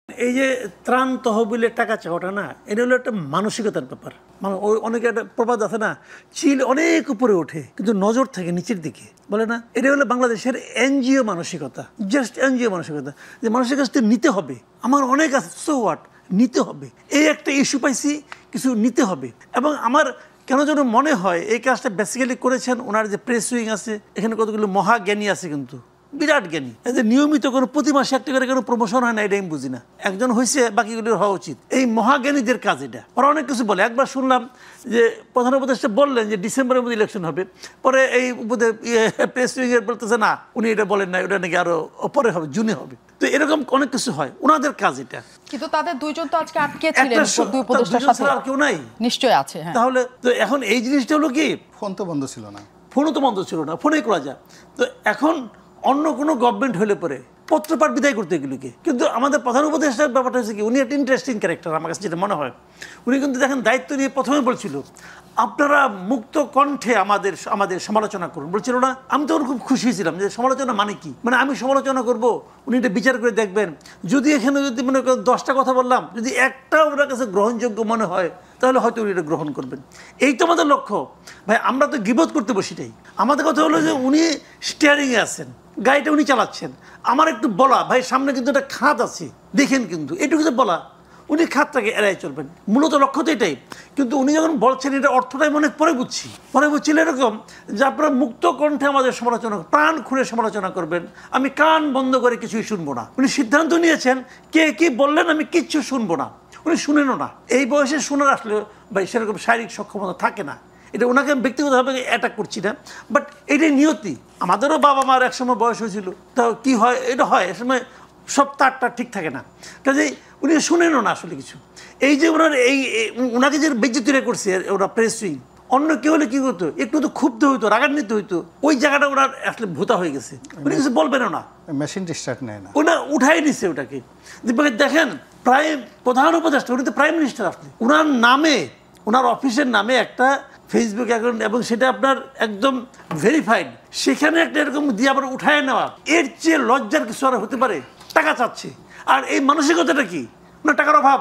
এই যে ত্রাণ তহবিলের টাকা চাওয়াটা না, এটা হলো একটা মানসিকতার ব্যাপার। মানে ওই অনেকে একটা প্রবাদ আছে না, চিল অনেক উপরে ওঠে কিন্তু নজর থাকে নিচের দিকে, বলে না? এটা হলো বাংলাদেশের এনজিও মানসিকতা, জাস্ট এনজিও মানসিকতা, যে মানুষের কাছ থেকে নিতে হবে। আমার অনেক আছে, সো হোয়াট, নিতে হবে। এই একটা ইস্যু পাইছি, কিছু নিতে হবে। এবং আমার কেন যেন মনে হয় এই কাজটা বেসিক্যালি করেছেন ওনার যে প্রেস উইং আছে, এখানে কতগুলো মহাজ্ঞানী আছে, কিন্তু বিরাট জ্ঞানী। এদের নিয়মিত কোনো প্রতি মাসে একটা করে কোনো প্রমোশন হয় না, এটা আমি বুঝি না। একজন হয়েছে, বাকিগুলোর হওয়া উচিত। এই মহাজ্ঞানীদের কাজ এটা। ওরা অনেক কিছু বলে। একবার শুনলাম যে প্রধান উপদেষ্টা বললেন যে ডিসেম্বরের মধ্যে ইলেকশন হবে, পরে এই প্রেস উইংয়ের বলতেছে না, উনি এটা বলেন না, ওটা নাকি আরো পরে হবে, জুনে হবে। তো এরকম অনেক কিছু হয়, ওনাদের কাজ এটা। কিন্তু তাদের দুইজন তো আজকে আটকে ছিলেন, দুই উপদেষ্টার সাথে আর কেউ নাই, নিশ্চয়ই আছে। তাহলে তো এখন এই জিনিসটা হলো কি, ফোন তো বন্ধ ছিল না, ফোনও তো বন্ধ ছিল না, ফোনে করা যায়। তো এখন অন্য কোনো গভর্নমেন্ট হলে পরে পত্রপাঠ বিদায় করতে এগুলিকে। কিন্তু আমাদের প্রধান উপদেষ্টার ব্যাপারটা হচ্ছে কি, উনি একটা ইন্টারেস্টিং ক্যারেক্টার আমার কাছে যেটা মনে হয়। উনি কিন্তু দেখেন দায়িত্ব নিয়ে প্রথমে বলছিল আপনারা মুক্ত কণ্ঠে আমাদের সমালোচনা করুন, বলছিল না? আমি তখন খুব খুশি হয়েছিলাম যে সমালোচনা মানে কি, মানে আমি সমালোচনা করব, উনি এটা বিচার করে দেখবেন। যদি এখানে যদি মনে করেন 10টা কথা বললাম, যদি একটা ওনার কাছে গ্রহণযোগ্য মনে হয়, তাহলে হয়তো উনি এটা গ্রহণ করবেন। এই তো আমাদের লক্ষ্য ভাই। আমরা তো গিবত করতে বসিটাই। আমাদের কথা হলো যে উনি স্টিয়ারিংয়ে আছেন, গাড়িটা উনি চালাচ্ছেন, আমার একটু বলা ভাই সামনে কিন্তু একটা খাত আছে দেখেন, কিন্তু এটুকু যে বলা, উনি খাতটাকে এড়াই চলবেন। মূলত লক্ষ্য তো এটাই। কিন্তু উনি যখন বলছেন, এটা অর্থটাই মনে পরে বুঝছিল এরকম যে আপনারা মুক্ত কণ্ঠে আমাদের সমালোচনা, প্রাণ খুলে সমালোচনা করবেন, আমি কান বন্ধ করে কিছুই শুনবো না। উনি সিদ্ধান্ত নিয়েছেন কে কি বললেন আমি কিচ্ছু শুনবো না। উনি শুনেনও না। এই বয়সে শোনার আসলে ভাই সেরকম শারীরিক সক্ষমতা থাকে না। এটা ওনাকে ব্যক্তিগতভাবে অ্যাটাক করছি না, বাট এটাই নিয়তি। আমাদেরও বাবা মার একসময় বয়স হয়েছিল, তাও কি হয়, এটা হয় একসময় সব তারটা ঠিক থাকে না। কাজেই উনি শুনেনও না আসলে কিছু। এই যে ওনার ওনাকে যে বেজ্জতিটা করছে ওরা প্রেস উইং, অন্য কেউ হলে কি করতো, একটু তো ক্ষুব্ধ হইতো, রাগান্বিত হইতো। ওই জায়গাটা ওনার আসলে ভূতা হয়ে গেছে, উনি কিছু বলবেনও না। মেশিন স্টার্ট নেয় না, ওনা উঠাই নিচ্ছে ওটাকে। দেখেন প্রাইম প্রধান উপদেষ্টা, উনি তো প্রাইম মিনিস্টার। আসলে ওনার নামে, ওনার অফিসের নামে একটা ফেসবুক অ্যাকাউন্ট, এবং সেটা আপনার একদম ভেরিফাইড, সেখানে একটা এরকম দিয়ে আবার উঠায় নেওয়া, এর চেয়ে লজ্জার কিছু আর হতে পারে? টাকা চাচ্ছে। আর এই মানসিকতাটা কি, ওনার টাকার অভাব।